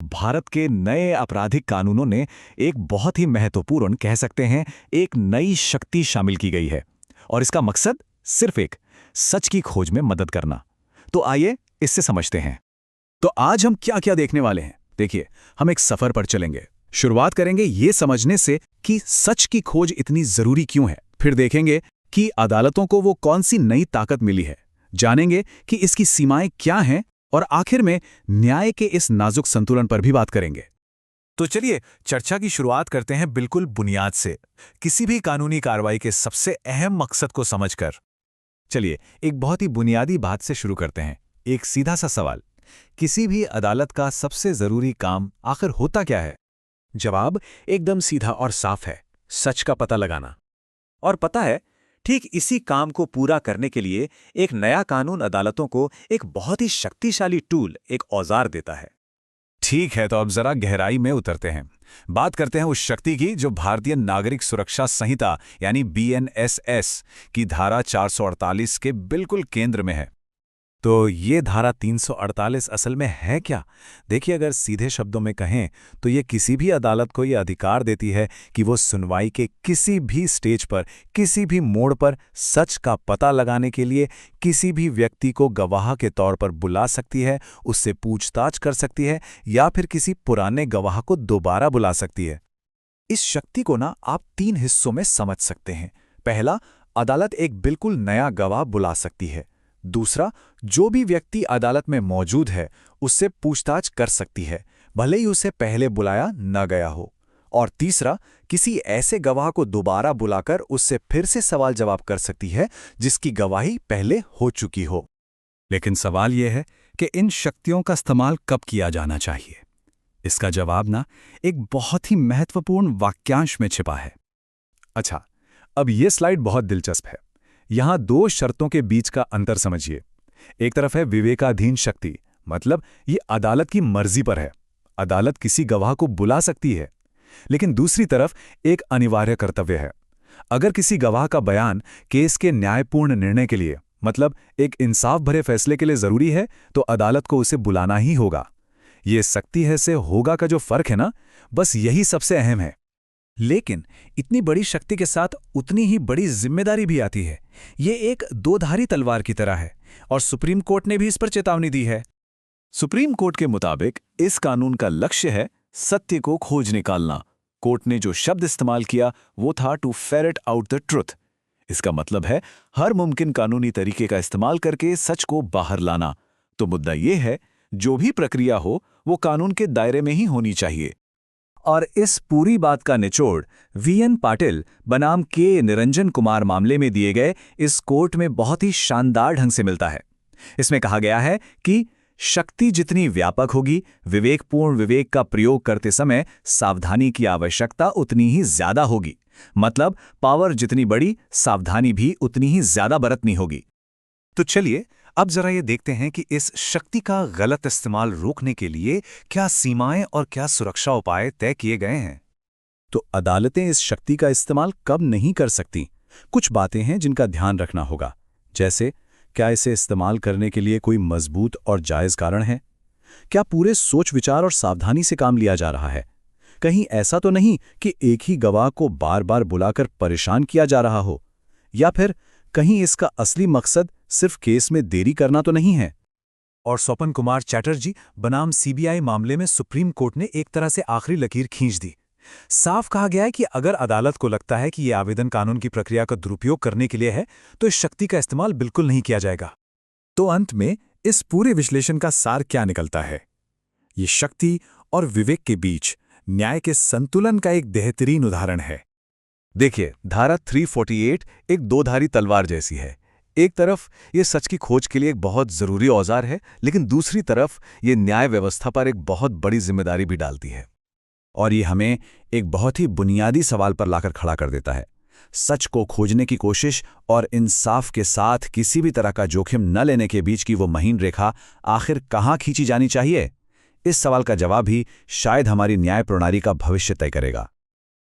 भारत के नए आपराधिक कानूनों ने एक बहुत ही महत्वपूर्ण, कह सकते हैं, एक नई शक्ति शामिल की गई है। और इसका मकसद सिर्फ एक, सच की खोज में मदद करना। तो आइए इससे समझते हैं। तो आज हम क्या क्या देखने वाले हैं। देखिए, हम एक सफर पर चलेंगे। शुरुआत करेंगे ये समझने से कि सच की खोज इतनी जरूरी क्यों है। फिर देखेंगे कि अदालतों को वो कौन सी नई ताकत मिली है। जानेंगे कि इसकी सीमाएं क्या हैं और आखिर में न्याय के इस नाजुक संतुलन पर भी बात करेंगे। तो चलिए चर्चा की शुरुआत करते हैं बिल्कुल बुनियाद से, किसी भी कानूनी कार्रवाई के सबसे अहम मकसद को समझकर। चलिए एक बहुत ही बुनियादी बात से शुरू करते हैं। एक सीधा सा सवाल, किसी भी अदालत का सबसे जरूरी काम आखिर होता क्या है? जवाब एकदम सीधा और साफ है, सच का पता लगाना। और पता है, ठीक इसी काम को पूरा करने के लिए एक नया कानून अदालतों को एक बहुत ही शक्तिशाली टूल, एक औजार देता है। ठीक है, तो अब जरा गहराई में उतरते हैं। बात करते हैं उस शक्ति की जो भारतीय नागरिक सुरक्षा संहिता यानी BNSS की धारा 448 के बिल्कुल केंद्र में है। तो ये धारा 348 असल में है क्या? देखिए, अगर सीधे शब्दों में कहें तो ये किसी भी अदालत को ये अधिकार देती है कि वो सुनवाई के किसी भी स्टेज पर, किसी भी मोड़ पर सच का पता लगाने के लिए किसी भी व्यक्ति को गवाह के तौर पर बुला सकती है, उससे पूछताछ कर सकती है या फिर किसी पुराने गवाह को दोबारा बुला सकती है। इस शक्ति को ना आप 3 हिस्सों में समझ सकते हैं। पहला, अदालत एक बिल्कुल नया गवाह बुला सकती है। दूसरा, जो भी व्यक्ति अदालत में मौजूद है उससे पूछताछ कर सकती है, भले ही उसे पहले बुलाया न गया हो। और तीसरा, किसी ऐसे गवाह को दोबारा बुलाकर उससे फिर से सवाल जवाब कर सकती है जिसकी गवाही पहले हो चुकी हो। लेकिन सवाल यह है कि इन शक्तियों का इस्तेमाल कब किया जाना चाहिए। इसका जवाब ना एक बहुत ही महत्वपूर्ण वाक्यांश में छिपा है। अच्छा, अब यह स्लाइड बहुत दिलचस्प है। यहां 2 शर्तों के बीच का अंतर समझिए। एक तरफ है विवेकाधीन शक्ति, मतलब ये अदालत की मर्जी पर है, अदालत किसी गवाह को बुला सकती है। लेकिन दूसरी तरफ एक अनिवार्य कर्तव्य है। अगर किसी गवाह का बयान केस के न्यायपूर्ण निर्णय के लिए, मतलब एक इंसाफ भरे फैसले के लिए जरूरी है, तो अदालत को उसे बुलाना ही होगा। ये सकती है से होगा का जो फर्क है ना, बस यही सबसे अहम है। लेकिन इतनी बड़ी शक्ति के साथ उतनी ही बड़ी जिम्मेदारी भी आती है। ये एक 2धारी तलवार की तरह है और सुप्रीम कोर्ट ने भी इस पर चेतावनी दी है। सुप्रीम कोर्ट के मुताबिक इस कानून का लक्ष्य है सत्य को खोज निकालना। कोर्ट ने जो शब्द इस्तेमाल किया वो था to ferret out the truth. इसका मतलब है हर मुमकिन कानूनी तरीके का इस्तेमाल करके सच को बाहर लाना। तो मुद्दा यह है, जो भी प्रक्रिया हो वो कानून के दायरे में ही होनी चाहिए। और इस पूरी बात का निचोड़ VN पाटिल बनाम K निरंजन कुमार मामले में दिए गए इस कोर्ट में बहुत ही शानदार ढंग से मिलता है। इसमें कहा गया है कि शक्ति जितनी व्यापक होगी, विवेकपूर्ण विवेक का प्रयोग करते समय सावधानी की आवश्यकता उतनी ही ज्यादा होगी। मतलब पावर जितनी बड़ी, सावधानी भी उतनी ही ज्यादा बरतनी होगी। तो चलिए अब जरा ये देखते हैं कि इस शक्ति का गलत इस्तेमाल रोकने के लिए क्या सीमाएं और क्या सुरक्षा उपाय तय किए गए हैं। तो अदालतें इस शक्ति का इस्तेमाल कब नहीं कर सकती? कुछ बातें हैं जिनका ध्यान रखना होगा। जैसे, क्या इसे इस्तेमाल करने के लिए कोई मजबूत और जायज कारण है? क्या पूरे सोच विचार और सावधानी से काम लिया जा रहा है? कहीं ऐसा तो नहीं कि एक ही गवाह को बार बार बुलाकर परेशान किया जा रहा हो? या फिर कहीं इसका असली मकसद सिर्फ केस में देरी करना तो नहीं है? और स्वपन कुमार चैटर्जी बनाम CBI मामले में सुप्रीम कोर्ट ने एक तरह से आखिरी लकीर खींच दी। साफ कहा गया है कि अगर अदालत को लगता है कि यह आवेदन कानून की प्रक्रिया का दुरुपयोग करने के लिए है, तो इस शक्ति का इस्तेमाल बिल्कुल नहीं किया जाएगा। तो अंत में इस पूरे विश्लेषण का सार क्या निकलता है? ये शक्ति और विवेक के बीच न्याय के संतुलन का एक बेहतरीन उदाहरण है। देखिए, धारा 348 एक 2धारी तलवार जैसी है। एक तरफ ये सच की खोज के लिए एक बहुत जरूरी औजार है, लेकिन दूसरी तरफ ये न्याय व्यवस्था पर एक बहुत बड़ी जिम्मेदारी भी डालती है। और ये हमें एक बहुत ही बुनियादी सवाल पर लाकर खड़ा कर देता है। सच को खोजने की कोशिश और इंसाफ के साथ किसी भी तरह का जोखिम न लेने के बीच की वो महीन रेखा आखिर कहाँ खींची जानी चाहिए? इस सवाल का जवाब ही शायद हमारी न्याय प्रणाली का भविष्य तय करेगा।